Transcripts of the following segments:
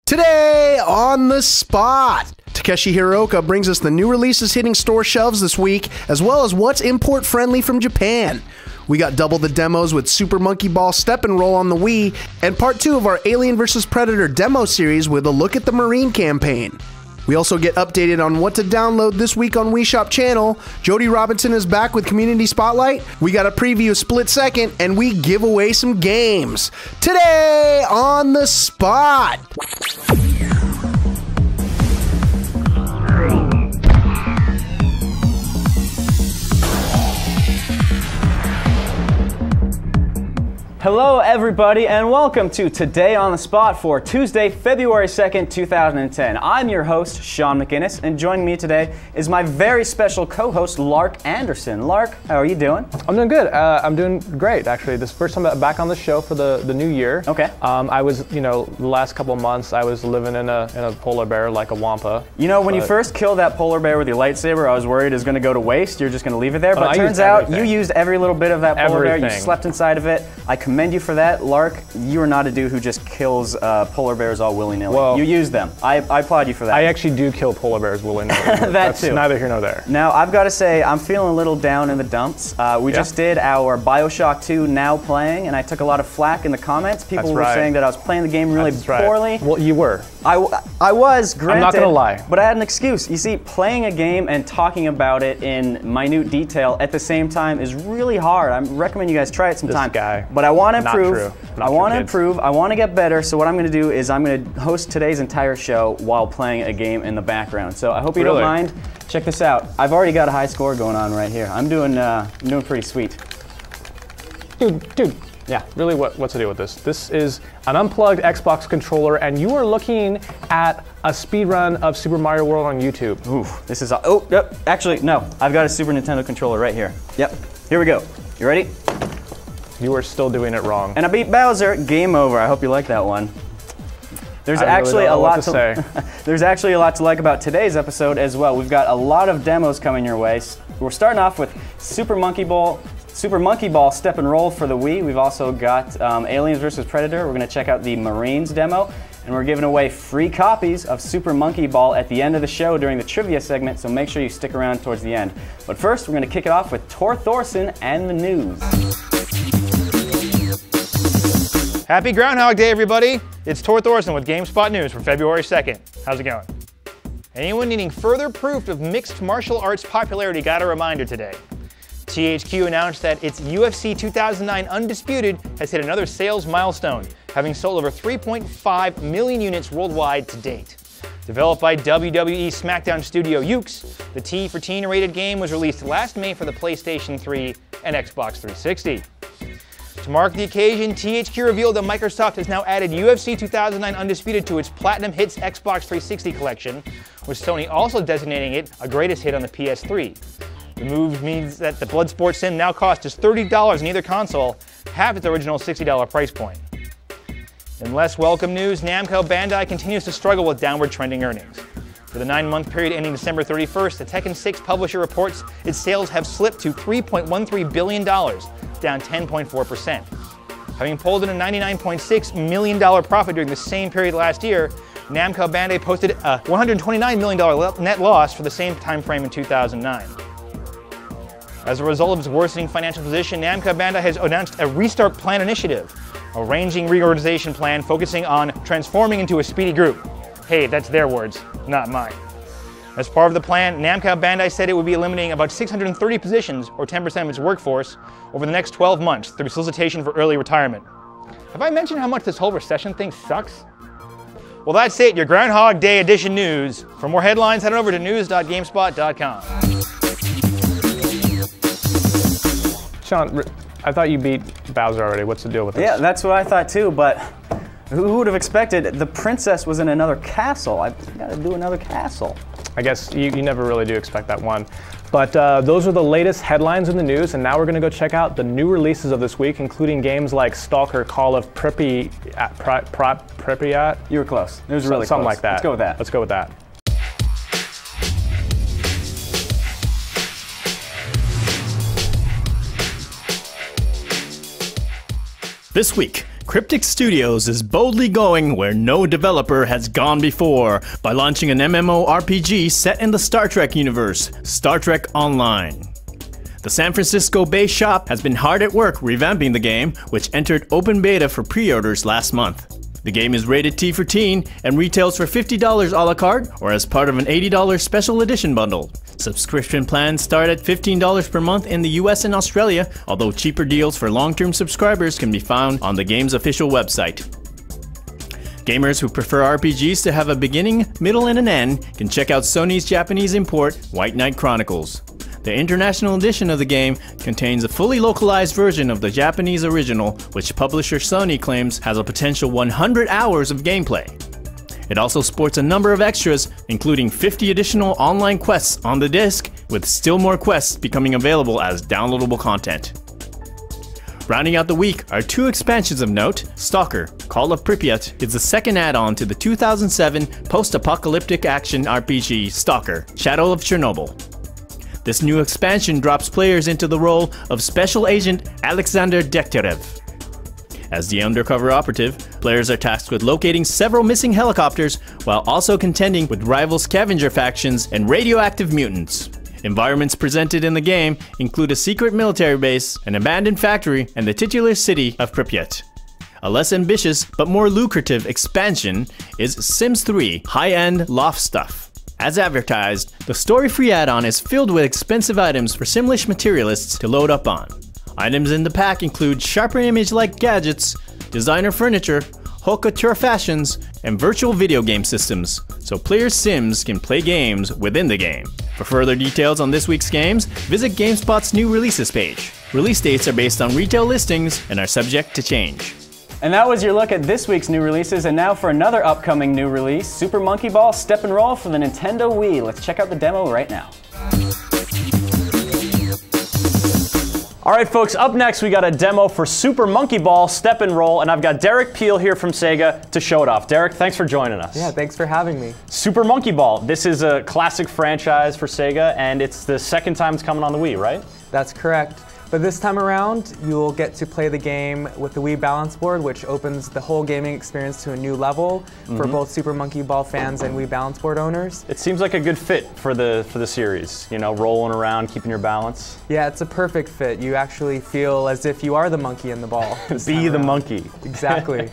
Today on the spot, Takeshi Hiroka brings us the new releases hitting store shelves this week, as well as what's import friendly from Japan. We got double the demos with Super Monkey Ball Step and Roll on the Wii, and part 2 of our Alien vs. Predator demo series with a look at the Marine campaign. We also get updated on what to download this week on Wii Shop channel. Jody Robinson is back with Community Spotlight. We got a preview of Split Second, and we give away some games. Today on the spot. Hello everybody and welcome to Today on the Spot for Tuesday, February 2nd, 2010. I'm your host, Sean McInnes, and joining me today is my very special co-host, Lark Anderson. Lark, how are you doing? I'm doing good. I'm doing great, actually. This is the first time I'm back on the show for the new year. Okay. I was, the last couple of months, I was living in a polar bear like a wampa. When you first killed that polar bear with your lightsaber, I was worried it was going to go to waste. You're just going to leave it there, but it turns out you used every little bit of that polar bear. You slept inside of it. I commend you for that. Lark, you are not a dude who just kills polar bears all willy-nilly. Well, you use them. I applaud you for that. I actually do kill polar bears willy-nilly. That's too. Neither here nor there. Now, I've got to say, I'm feeling a little down in the dumps. We just did our BioShock 2 now playing, and I took a lot of flack in the comments. People were saying that I was playing the game really poorly. Well, you were. I was, granted. I'm not going to lie. But I had an excuse. You see, playing a game and talking about it in minute detail at the same time is really hard. I recommend you guys try it sometime. This guy. But I want to improve. I want to improve. I want to get better. So what I'm going to do is I'm going to host today's entire show while playing a game in the background. So I hope you don't mind. Check this out. I've already got a high score going on right here. I'm doing pretty sweet. Dude. Yeah, really, what's the deal with this? This is an unplugged Xbox controller, and you are looking at a speedrun of Super Mario World on YouTube. Ooh, this is actually, no. I've got a Super Nintendo controller right here. Yep, here we go. You ready? You are still doing it wrong. And I beat Bowser. Game over. I hope you like that one. There's actually a lot to say. There's actually a lot to like about today's episode as well. We've got a lot of demos coming your way. We're starting off with Super Monkey Ball Step and Roll for the Wii. We've also got Aliens vs. Predator. We're going to check out the Marines demo. And we're giving away free copies of Super Monkey Ball at the end of the show during the trivia segment, so make sure you stick around towards the end. But first, we're going to kick it off with Tor Thorson and the news. Happy Groundhog Day, everybody! It's Tor Thorson with GameSpot News for February 2nd. How's it going? Anyone needing further proof of mixed martial arts popularity got a reminder today. THQ announced that its UFC 2009 Undisputed has hit another sales milestone, having sold over 3.5 million units worldwide to date. Developed by WWE SmackDown studio Yuke's, the T for Teen rated game was released last May for the PlayStation 3 and Xbox 360. To mark the occasion, THQ revealed that Microsoft has now added UFC 2009 Undisputed to its Platinum Hits Xbox 360 collection, with Sony also designating it a greatest hit on the PS3. The move means that the Bloodsport sim now costs just $30 in either console, half its original $60 price point. In less welcome news, Namco Bandai continues to struggle with downward trending earnings. For the 9-month period ending December 31st, the Tekken 6 publisher reports its sales have slipped to $3.13 billion, down 10.4%. Having pulled in a $99.6 million profit during the same period last year, Namco Bandai posted a $129 million net loss for the same time frame in 2009. As a result of its worsening financial position, Namco Bandai has announced a Restart Plan initiative, a ranging reorganization plan focusing on transforming into a speedy group. Hey, that's their words, not mine. As part of the plan, Namco Bandai said it would be eliminating about 630 positions, or 10% of its workforce, over the next 12 months through solicitation for early retirement. Have I mentioned how much this whole recession thing sucks? Well, that's it, your Groundhog Day edition news. For more headlines, head on over to news.gamespot.com. Sean, I thought you beat Bowser already. What's the deal with this? Yeah, that's what I thought too, but who would have expected? The princess was in another castle. I gotta do another castle. I guess you never really do expect that one. But those are the latest headlines in the news, and now we're gonna go check out the new releases of this week, including games like Stalker, Call of Pripyat. You were close. It was really something close. like that. Let's go with that. Let's go with that. This week, Cryptic Studios is boldly going where no developer has gone before by launching an MMORPG set in the Star Trek universe, Star Trek Online. The San Francisco-based shop has been hard at work revamping the game, which entered open beta for pre-orders last month. The game is rated T for teen and retails for $50 a la carte or as part of an $80 special edition bundle. Subscription plans start at $15 per month in the US and Australia, although cheaper deals for long-term subscribers can be found on the game's official website. Gamers who prefer RPGs to have a beginning, middle, and an end can check out Sony's Japanese import, White Knight Chronicles. The international edition of the game contains a fully localized version of the Japanese original, which publisher Sony claims has a potential 100 hours of gameplay. It also sports a number of extras, including 50 additional online quests on the disc, with still more quests becoming available as downloadable content. Rounding out the week are 2 expansions of note. Stalker: Call of Pripyat is the second add-on to the 2007 post-apocalyptic action RPG Stalker: Shadow of Chernobyl. This new expansion drops players into the role of Special Agent Alexander Dekhterev. As the undercover operative, players are tasked with locating several missing helicopters while also contending with rival scavenger factions and radioactive mutants. Environments presented in the game include a secret military base, an abandoned factory, and the titular city of Pripyat. A less ambitious but more lucrative expansion is Sims 3 High-End Loft Stuff. As advertised, the story-free add-on is filled with expensive items for Simlish materialists to load up on. Items in the pack include sharper image-like gadgets, designer furniture, haute couture fashions, and virtual video game systems, so player Sims can play games within the game. For further details on this week's games, visit GameSpot's new releases page. Release dates are based on retail listings and are subject to change. And that was your look at this week's new releases, and now for another upcoming new release, Super Monkey Ball Step and Roll for the Nintendo Wii. Let's check out the demo right now. All right, folks, up next we got a demo for Super Monkey Ball Step and Roll, and I've got Derek Peel here from Sega to show it off. Derek, thanks for joining us. Yeah, thanks for having me. Super Monkey Ball. This is a classic franchise for Sega, and it's the second time it's coming on the Wii, right? That's correct. But this time around, you'll get to play the game with the Wii Balance Board, which opens the whole gaming experience to a new level for both Super Monkey Ball fans and Wii Balance Board owners. It seems like a good fit for the series, you know, rolling around, keeping your balance. Yeah, it's a perfect fit. You actually feel as if you are the monkey in the ball. Be the monkey. Exactly.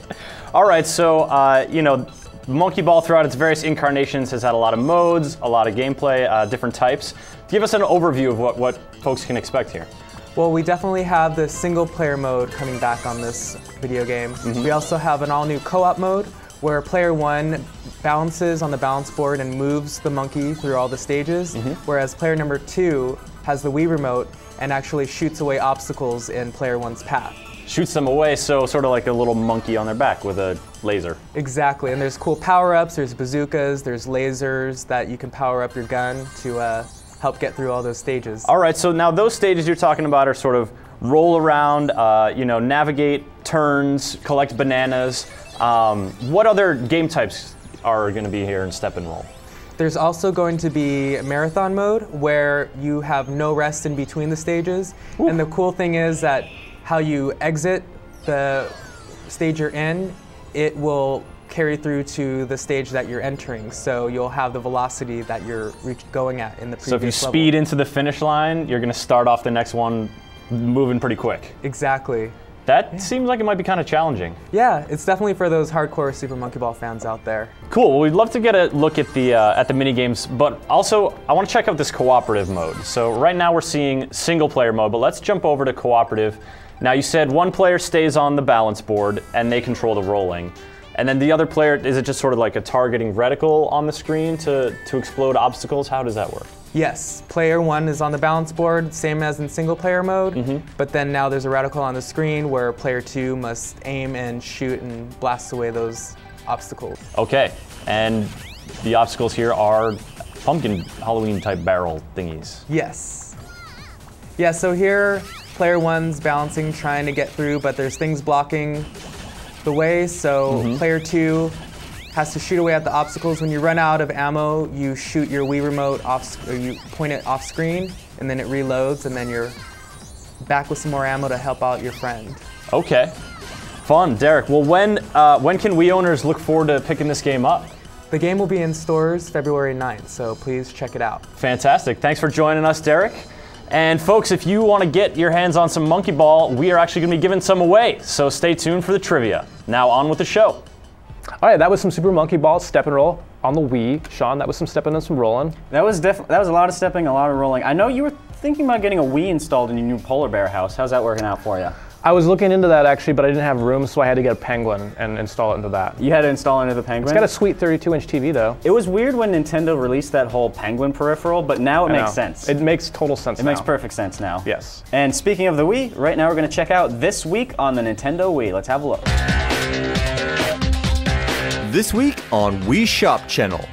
All right, so, you know, Monkey Ball throughout its various incarnations has had a lot of modes, a lot of gameplay, different types. Give us an overview of what folks can expect here. Well, we definitely have the single-player mode coming back on this video game. We also have an all-new co-op mode where player 1 balances on the balance board and moves the monkey through all the stages, whereas player number 2 has the Wii remote and actually shoots away obstacles in player 1's path. Shoots them away, so sort of like a little monkey on their back with a laser. Exactly, and there's cool power-ups, there's bazookas, there's lasers that you can power up your gun to help get through all those stages. All right, so now those stages you're talking about are sort of roll around, you know, navigate turns, collect bananas. What other game types are going to be here in Step and Roll? There's also going to be marathon mode where you have no rest in between the stages. Ooh. And the cool thing is that how you exit the stage you're in, it will carry through to the stage that you're entering, so you'll have the velocity that you're going at in the previous level. So if you speed into the finish line, you're going to start off the next one moving pretty quick. Exactly. That seems like it might be kind of challenging. Yeah, it's definitely for those hardcore Super Monkey Ball fans out there. Cool. Well, we'd love to get a look at the mini games, but also I want to check out this cooperative mode. So right now we're seeing single player mode, but let's jump over to cooperative. Now you said one player stays on the balance board and they control the rolling. And then the other player, is it just sort of like a targeting reticle on the screen to explode obstacles? How does that work? Yes, player 1 is on the balance board, same as in single player mode, but then now there's a reticle on the screen where player 2 must aim and shoot and blast away those obstacles. Okay, and the obstacles here are pumpkin Halloween type barrel thingies. Yes. Yeah, so here player 1's balancing, trying to get through, but there's things blocking the way, so player 2 has to shoot away at the obstacles. When you run out of ammo, you shoot your Wii remote off, or you point it off screen, and then it reloads, and then you're back with some more ammo to help out your friend. Okay. Fun, Derek. Well, when can Wii owners look forward to picking this game up? The game will be in stores February 9th, so please check it out. Fantastic. Thanks for joining us, Derek. And folks, if you want to get your hands on some Monkey Ball, we are actually going to be giving some away, so stay tuned for the trivia. Now on with the show. All right, that was some Super Monkey Ball step and roll on the Wii. Sean, that was some stepping and some rolling. That was a lot of stepping, a lot of rolling. I know you were thinking about getting a Wii installed in your new polar bear house. How's that working out for you? I was looking into that actually, but I didn't have room, so I had to get a Penguin and install it into that. You had to install it into the Penguin? It's got a sweet 32-inch TV though. It was weird when Nintendo released that whole Penguin peripheral, but now it makes sense. It makes total sense now. It makes perfect sense now. Yes. And speaking of the Wii, right now we're going to check out This Week on the Nintendo Wii. Let's have a look. This week on Wii Shop Channel.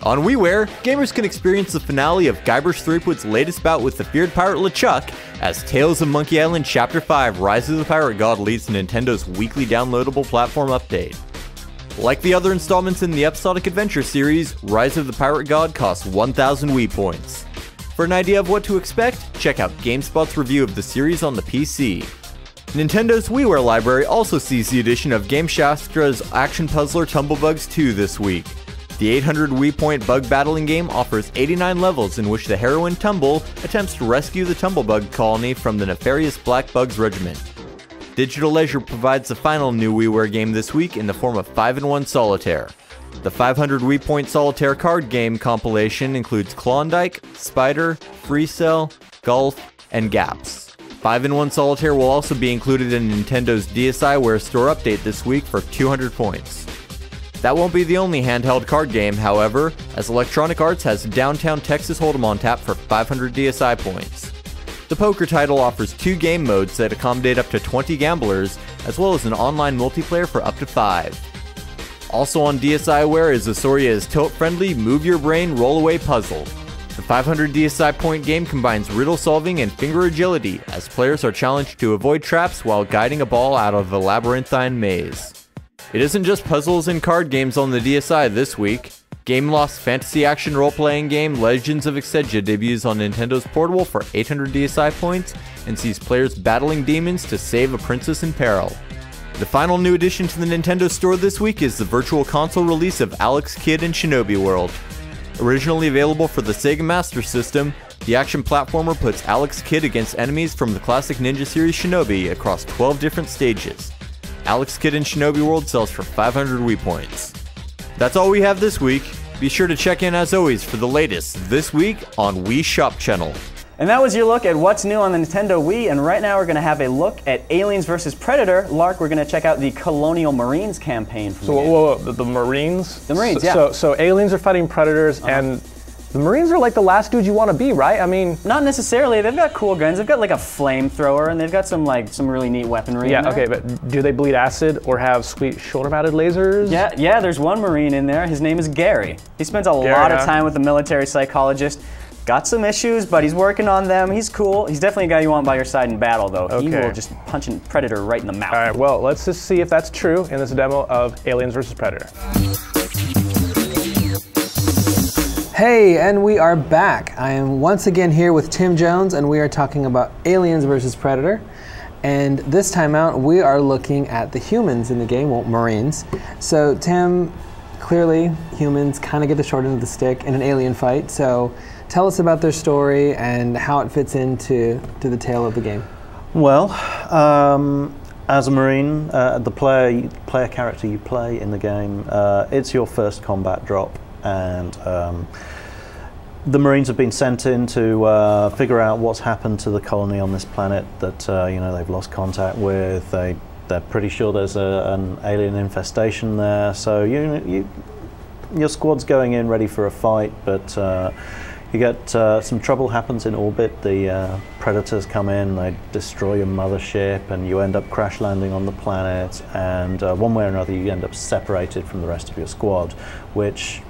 On WiiWare, gamers can experience the finale of Guybrush Threepwood's latest bout with the feared pirate LeChuck as Tales of Monkey Island Chapter 5 Rise of the Pirate God leads to Nintendo's weekly downloadable platform update. Like the other installments in the episodic adventure series, Rise of the Pirate God costs 1,000 Wii points. For an idea of what to expect, check out GameSpot's review of the series on the PC. Nintendo's WiiWare library also sees the addition of GameShastra's Action Puzzler Tumblebugs 2 this week. The 800 Wii point bug battling game offers 89 levels in which the heroine Tumble attempts to rescue the Tumblebug colony from the nefarious Black Bugs regiment. Digital Leisure provides the final new WiiWare game this week in the form of 5-in-1 Solitaire. The 500 Wii point Solitaire card game compilation includes Klondike, Spider, Free Cell, Golf, and Gaps. 5-in-1 Solitaire will also be included in Nintendo's DSiWare store update this week for 200 points. That won't be the only handheld card game, however, as Electronic Arts has Downtown Texas Hold'em on tap for 500 DSi points. The poker title offers 2 game modes that accommodate up to 20 gamblers, as well as an online multiplayer for up to 5. Also on DSiWare is Azoria's tilt-friendly Move Your Brain Roll-Away Puzzle. The 500 DSi point game combines riddle solving and finger agility, as players are challenged to avoid traps while guiding a ball out of a labyrinthine maze. It isn't just puzzles and card games on the DSi this week. GameLost's fantasy action role-playing game Legends of Exedia debuts on Nintendo's Portable for 800 DSi points and sees players battling demons to save a princess in peril. The final new addition to the Nintendo Store this week is the Virtual Console release of Alex Kidd in Shinobi World. Originally available for the Sega Master System, the action platformer puts Alex Kidd against enemies from the classic Ninja series Shinobi across 12 different stages. Alex Kidd in Shinobi World sells for 500 Wii points. That's all we have this week. Be sure to check in as always for the latest This Week on Wii Shop Channel. And that was your look at what's new on the Nintendo Wii, and right now we're going to have a look at Aliens vs. Predator. Lark, we're going to check out the Colonial Marines campaign. From The Marines? The Marines, yeah. So aliens are fighting predators, and the Marines are like the last dudes you want to be, right? I mean, not necessarily. They've got cool guns. They've got like a flamethrower, and they've got some really neat weaponry. Yeah, okay, but do they bleed acid or have sweet shoulder-mounted lasers? Yeah. There's one Marine in there. His name is Gary. He spends a lot of time with a military psychologist. Got some issues, but he's working on them. He's cool. He's definitely a guy you want by your side in battle, though. Okay. He will just punch a predator right in the mouth. All right. Well, let's just see if that's true in this demo of Aliens vs. Predator. Hey, and we are back. I am once again here with Tim Jones, and we are talking about Aliens vs. Predator. And this time out, we are looking at the humans in the game, well, Marines. So, Tim, clearly, humans kind of get the short end of the stick in an alien fight. So, tell us about their story and how it fits into the tale of the game. Well, as a Marine, the player character you play in the game, it's your first combat drop. And the Marines have been sent in to figure out what's happened to the colony on this planet that they've lost contact with. They're pretty sure there's an alien infestation there. So your squad's going in ready for a fight, but you get some trouble happens in orbit. The predators come in, they destroy your mothership, and you end up crash landing on the planet. And one way or another, you end up separated from the rest of your squad, which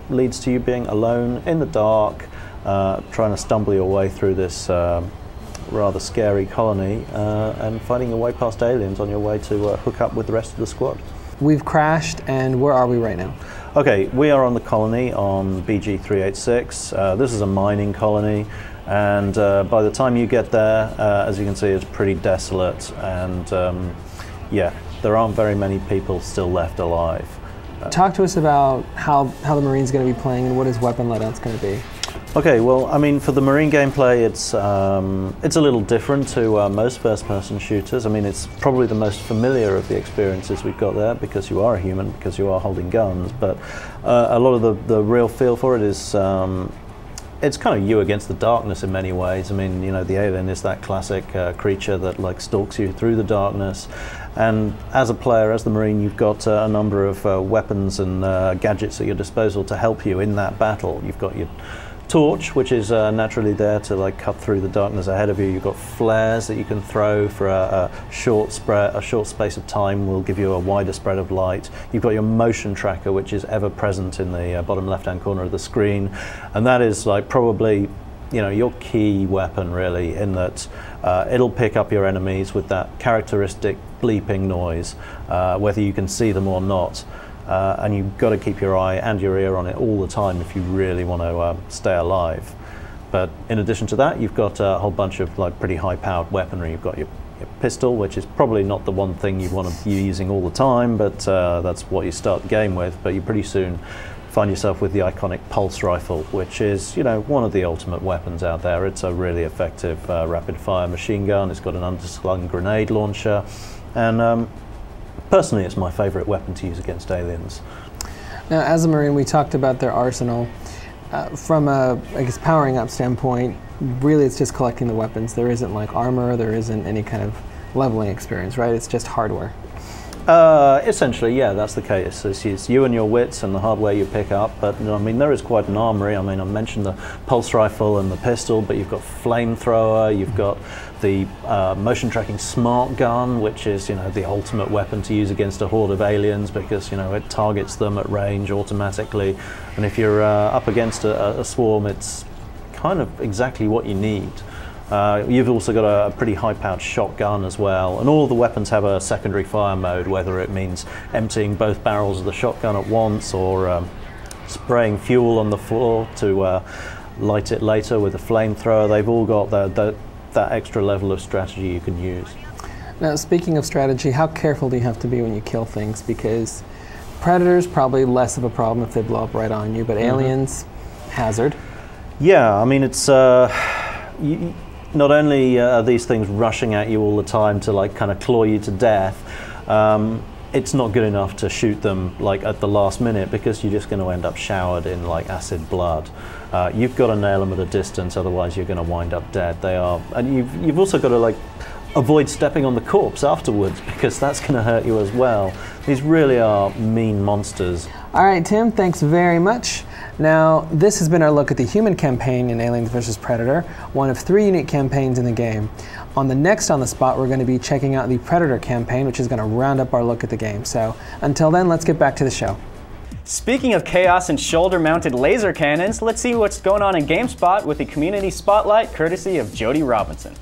leads to you being alone in the dark, trying to stumble your way through this rather scary colony and fighting your way past aliens on your way to hook up with the rest of the squad. We've crashed, and where are we right now? Okay, we are on the colony on BG-386. This is a mining colony, and by the time you get there, as you can see, it's pretty desolate, and yeah, there aren't very many people still left alive. Talk to us about how the Marine's going to be playing and what his weapon loadout's going to be. Okay, well, I mean, for the Marine gameplay, it's a little different to most first-person shooters. I mean, it's probably the most familiar of the experiences we've got there because you are a human, because you are holding guns. But a lot of the real feel for it is it's kind of you against the darkness in many ways. I mean, you know, the alien is that classic creature that like stalks you through the darkness. And as a player, as the Marine, you've got a number of weapons and gadgets at your disposal to help you in that battle. You've got your torch, which is naturally there to like cut through the darkness ahead of you. You've got flares that you can throw for a short space of time will give you a wider spread of light. You've got your motion tracker, which is ever present in the bottom left-hand corner of the screen, and that is like probably, you know, your key weapon really, in that it'll pick up your enemies with that characteristic bleeping noise, whether you can see them or not. And you've got to keep your eye and your ear on it all the time if you really want to stay alive. But in addition to that, you've got a whole bunch of like pretty high-powered weaponry. You've got your pistol, which is probably not the one thing you want to be using all the time, but that's what you start the game with. But you pretty soon find yourself with the iconic pulse rifle, which is, you know, one of the ultimate weapons out there. It's a really effective rapid-fire machine gun. It's got an underslung grenade launcher, and personally, it's my favorite weapon to use against aliens. Now, as a Marine, we talked about their arsenal. From a, I guess, powering up standpoint, really it's just collecting the weapons. There isn't like armor, there isn't any kind of leveling experience, right? It's just hardware. Essentially, yeah, that's the case. It's you and your wits and the hardware you pick up, but I mean, there is quite an armory. I mean, I mentioned the pulse rifle and the pistol, but you've got flamethrower, you've got the motion tracking smart gun, which is, you know, the ultimate weapon to use against a horde of aliens because, you know, it targets them at range automatically, and if you're up against a swarm, it's kind of exactly what you need. You've also got a pretty high-powered shotgun as well, and all of the weapons have a secondary fire mode, whether it means emptying both barrels of the shotgun at once or spraying fuel on the floor to light it later with a flamethrower. They've all got that extra level of strategy you can use. Now, speaking of strategy, how careful do you have to be when you kill things? Because predators, probably less of a problem if they blow up right on you, but aliens, hazard. Yeah, I mean, it's not only are these things rushing at you all the time to like kind of claw you to death, it's not good enough to shoot them like at the last minute because you're just going to end up showered in like acid blood. You've got to nail them at a distance, otherwise you're going to wind up dead. They are, and you've also got to like avoid stepping on the corpse afterwards because that's going to hurt you as well. These really are mean monsters. All right, Tim, thanks very much. Now, this has been our look at the human campaign in Aliens vs. Predator, one of 3 unique campaigns in the game. On the next On the Spot, we're going to be checking out the Predator campaign, which is going to round up our look at the game. So, until then, let's get back to the show. Speaking of chaos and shoulder-mounted laser cannons, let's see what's going on in GameSpot with the Community Spotlight, courtesy of Jody Robinson.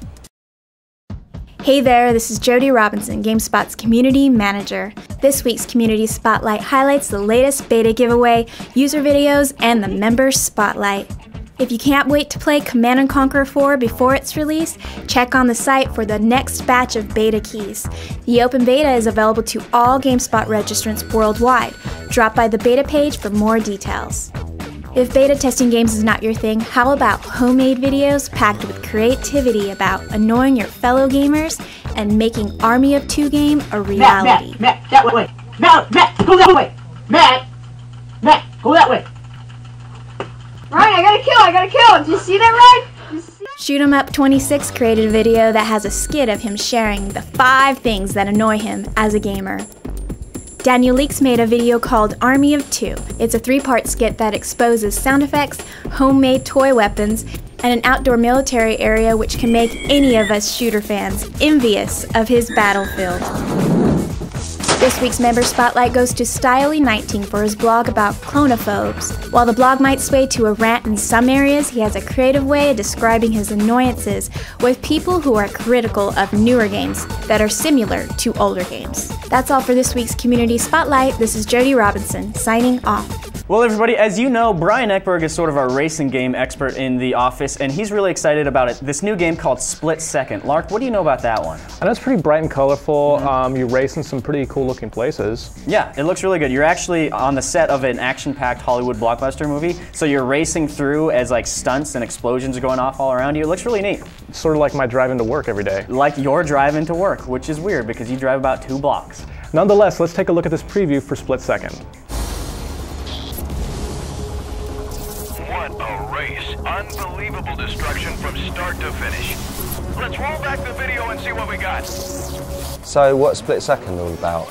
Hey there, this is Jody Robinson, GameSpot's Community Manager. This week's Community Spotlight highlights the latest beta giveaway, user videos, and the Member Spotlight. If you can't wait to play Command & Conquer 4 before its release, check on the site for the next batch of beta keys. The open beta is available to all GameSpot registrants worldwide. Drop by the beta page for more details. If beta testing games is not your thing, how about homemade videos packed with creativity about annoying your fellow gamers and making Army of Two game a reality? Matt, that way. Matt, go that way. Matt, go that way. Ryan, I gotta kill. Did you see that, Ryan? Shoot 'em Up 26 created a video that has a skit of him sharing the 5 things that annoy him as a gamer. Daniel Leaks made a video called Army of Two. It's a 3-part skit that exposes sound effects, homemade toy weapons, and an outdoor military area which can make any of us shooter fans envious of his battlefield. This week's Member Spotlight goes to Styley19 for his blog about clonophobes. While the blog might sway to a rant in some areas, he has a creative way of describing his annoyances with people who are critical of newer games that are similar to older games. That's all for this week's Community Spotlight. This is Jody Robinson, signing off. Well, everybody, as you know, Brian Eckberg is sort of our racing game expert in the office, and he's really excited about this new game called Split Second. Lark, what do you know about that one? I know it's pretty bright and colorful. You race in some pretty cool looking places. Yeah, it looks really good. You're actually on the set of an action-packed Hollywood blockbuster movie, so you're racing through as like stunts and explosions are going off all around you. It looks really neat. It's sort of like my drive into work every day. Like your drive into work, which is weird because you drive about 2 blocks. Nonetheless, let's take a look at this preview for Split Second. What a race. Unbelievable destruction from start to finish. Let's roll back the video and see what we got. So what's Split Second all about?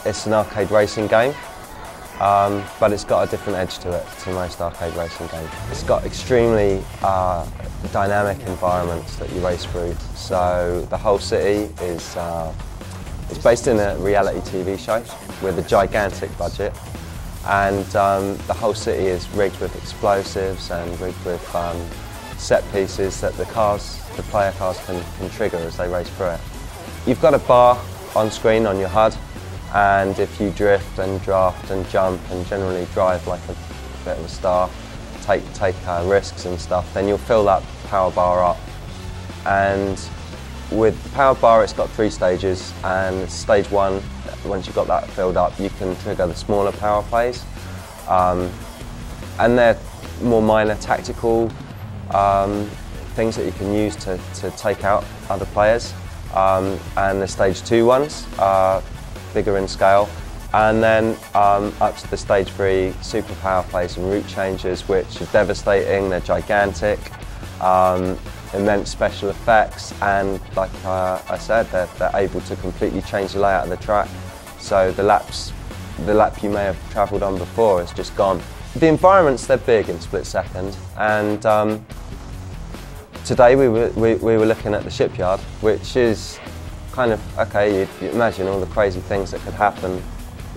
It's an arcade racing game, but it's got a different edge to it to most arcade racing games. It's got extremely dynamic environments that you race through. So the whole city is it's based in a reality TV show with a gigantic budget. And the whole city is rigged with explosives and rigged with set pieces that the player cars can trigger as they race through it. You've got a bar on screen on your HUD, and if you drift and draft and jump and generally drive like a bit of a star, take risks and stuff, then you'll fill that power bar up. And with the power bar, it's got 3 stages, and stage 1, once you've got that filled up, you can trigger the smaller power plays. And they're more minor tactical things that you can use to take out other players. And the stage 2 ones are bigger in scale. And then up to the stage 3 super power plays and route changes, which are devastating, they're gigantic. Immense special effects, and like I said, they're able to completely change the layout of the track. So the lap you may have travelled on before is just gone. The environments, they're big in Split Second, and today we were looking at the shipyard, which is kind of, okay, you imagine all the crazy things that could happen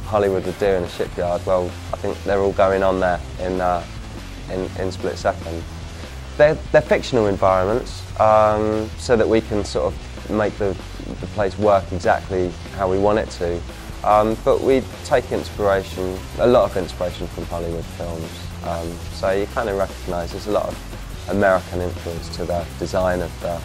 Hollywood would do in a shipyard. Well, I think they're all going on there in Split Second. They're fictional environments, so that we can sort of make the place work exactly how we want it to. But we take inspiration, a lot of inspiration from Hollywood films. So you kind of recognise there's a lot of American influence to the design of the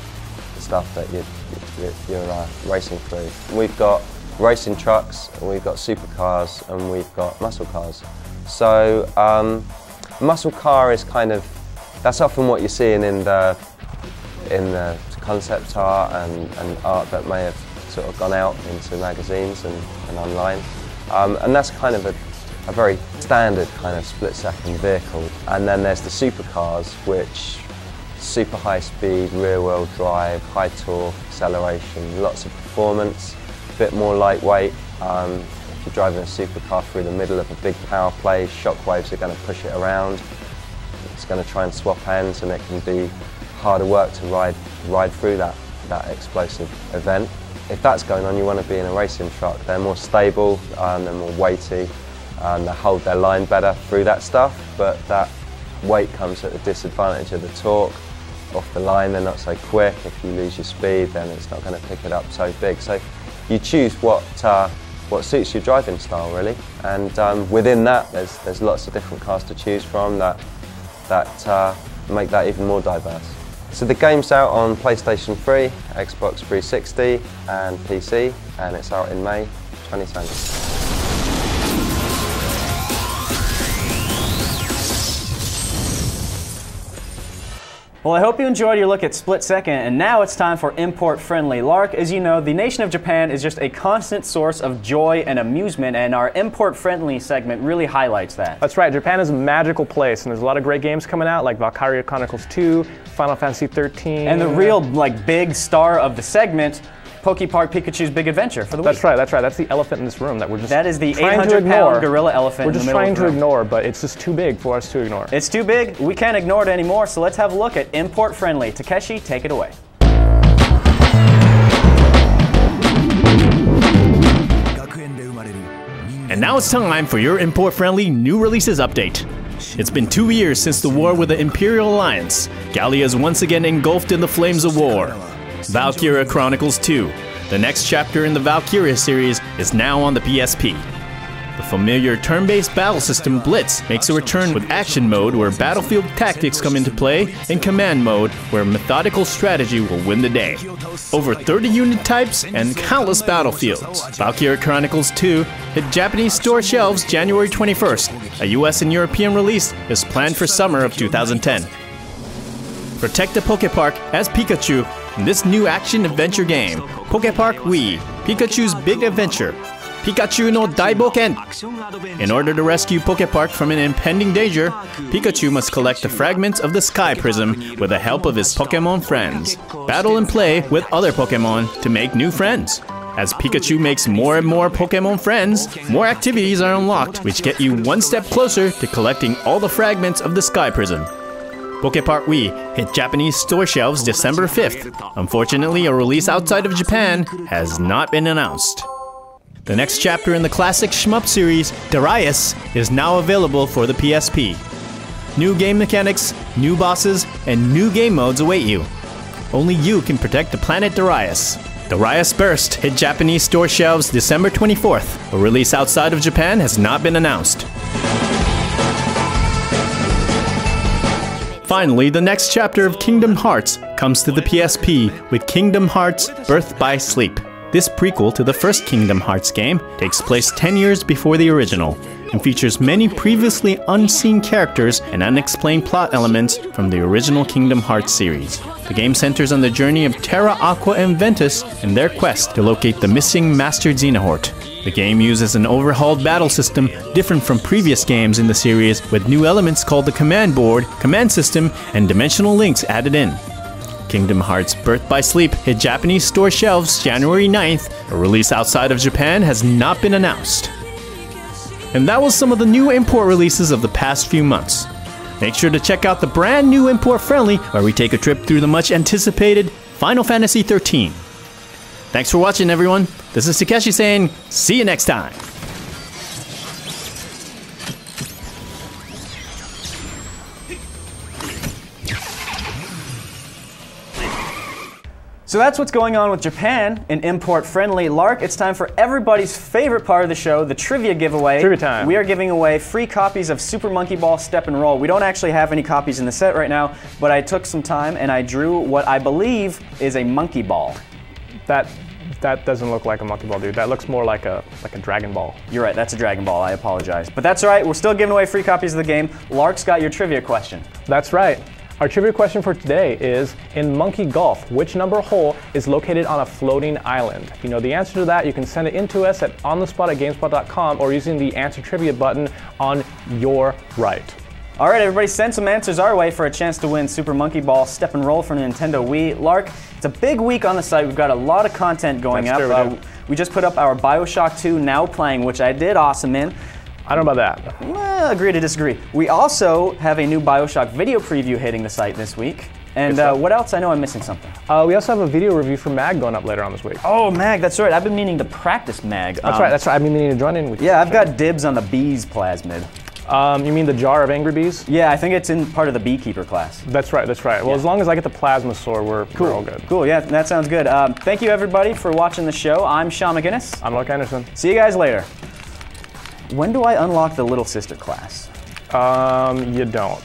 stuff that you're racing through. We've got racing trucks, and we've got supercars, and we've got muscle cars. So muscle car is kind of, that's often what you're seeing in the concept art and art that may have sort of gone out into magazines and online. And that's kind of a very standard kind of split-second vehicle. And then there's the supercars, which super high speed, rear-wheel drive, high torque, acceleration, lots of performance, a bit more lightweight. If you're driving a supercar through the middle of a big power play, shockwaves are going to push it around. It's going to try and swap ends, and it can be harder work to ride through that explosive event. If that's going on, you want to be in a racing truck. They're more stable, they're more weighty, and they hold their line better through that stuff, but that weight comes at the disadvantage of the torque. Off the line, they're not so quick. If you lose your speed, then it's not going to pick it up so big. So you choose what suits your driving style, really, and within that, there's lots of different cars to choose from that make that even more diverse. So the game's out on PlayStation 3, Xbox 360 and PC, and it's out in May 2020. Well, I hope you enjoyed your look at Split Second, and now it's time for Import Friendly. Lark, as you know, the nation of Japan is just a constant source of joy and amusement, and our Import Friendly segment really highlights that. That's right, Japan is a magical place, and there's a lot of great games coming out, like Valkyria Chronicles 2, Final Fantasy 13. And the real, big star of the segment, Pokepark Pikachu's Big Adventure for the week. That's right, that's right. That's the elephant in this room that we're just That is the trying to ignore. 800-pound gorilla elephant We're just in the middle trying of the to room. ignore, but it's just too big for us to ignore. It's too big. We can't ignore it anymore, so let's have a look at Import Friendly. Takeshi, take it away. And now it's time for your import-friendly new releases update. It's been 2 years since the war with the Imperial Alliance. Gallia is once again engulfed in the flames of war. Valkyria Chronicles 2, the next chapter in the Valkyria series, is now on the PSP. The familiar turn-based battle system Blitz makes a return with action mode where battlefield tactics come into play, and command mode where methodical strategy will win the day. Over 30 unit types and countless battlefields. Valkyria Chronicles 2 hit Japanese store shelves January 21st. A US and European release is planned for summer of 2010. Protect the Pokepark as Pikachu in this new action-adventure game, Pokepark Wii, Pikachu's Big Adventure. Pikachu no Daiboken! In order to rescue Pokepark from an impending danger, Pikachu must collect the fragments of the Sky Prism with the help of his Pokemon friends. Battle and play with other Pokemon to make new friends. As Pikachu makes more and more Pokemon friends, more activities are unlocked, which get you one step closer to collecting all the fragments of the Sky Prism. Pokepark Wii hit Japanese store shelves December 5th. Unfortunately, a release outside of Japan has not been announced. The next chapter in the classic shmup series, Darius, is now available for the PSP. New game mechanics, new bosses, and new game modes await you. Only you can protect the planet Darius. Darius Burst hit Japanese store shelves December 24th. A release outside of Japan has not been announced. Finally, the next chapter of Kingdom Hearts comes to the PSP with Kingdom Hearts Birth by Sleep. This prequel to the first Kingdom Hearts game takes place 10 years before the original and features many previously unseen characters and unexplained plot elements from the original Kingdom Hearts series. The game centers on the journey of Terra, Aqua, and Ventus and their quest to locate the missing Master Xenohort. The game uses an overhauled battle system different from previous games in the series, with new elements called the Command Board, Command System, and Dimensional Links added in. Kingdom Hearts Birth by Sleep hit Japanese store shelves January 9th. A release outside of Japan has not been announced. And that was some of the new import releases of the past few months. Make sure to check out the brand new Import Friendly, where we take a trip through the much anticipated Final Fantasy XIII. Thanks for watching, everyone. This is Takeshi saying, see you next time. So that's what's going on with Japan in Import Friendly. Lark, it's time for everybody's favorite part of the show, the trivia giveaway. Trivia time. We are giving away free copies of Super Monkey Ball Step and Roll. We don't actually have any copies in the set right now, but I took some time and I drew what I believe is a monkey ball. That doesn't look like a monkey ball, dude. That looks more like a Dragon Ball. You're right, that's a Dragon Ball. I apologize. But that's all right, we're still giving away free copies of the game. Lark's got your trivia question. That's right. Our trivia question for today is, in Monkey Golf, which number hole is located on a floating island? If you know the answer to that, you can send it in to us at onthespot@gamespot.com or using the answer trivia button on your right. All right, everybody, send some answers our way for a chance to win Super Monkey Ball Step and Roll from Nintendo Wii. Lark, it's a big week on the site. We've got a lot of content going up. We just put up our BioShock 2 Now Playing, which I did awesome in. I don't know about that. Well, agree to disagree. We also have a new BioShock video preview hitting the site this week. And what else? I know I'm missing something. We also have a video review for Mag going up later on this week. Oh, Mag, that's right. I've been meaning to practice Mag. That's right. I've been meaning to join in with you. Yeah, I've got dibs on the bees plasmid. You mean the jar of angry bees? Yeah, I think it's in part of the beekeeper class. That's right, that's right. Well, as long as I get the plasma sword, we're all good. Cool, yeah, that sounds good. Thank you, everybody, for watching the show. I'm Sean McGinnis. I'm Mark Anderson. See you guys later. When do I unlock the Little Sister class? You don't.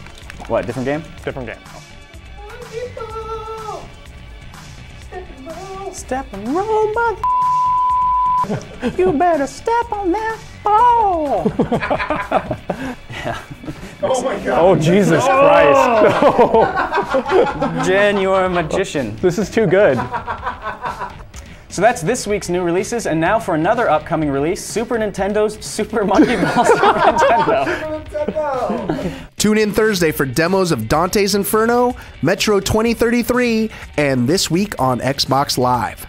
What, different game? Different game. Step and roll, mother. You better step on that ball. Yeah. Oh my God. Oh, Jesus Christ. No. Jen, you're a magician. This is too good. So that's this week's new releases, and now for another upcoming release, Super Nintendo's Super Monkey Ball Super Nintendo. Tune in Thursday for demos of Dante's Inferno, Metro 2033, and This Week on Xbox Live.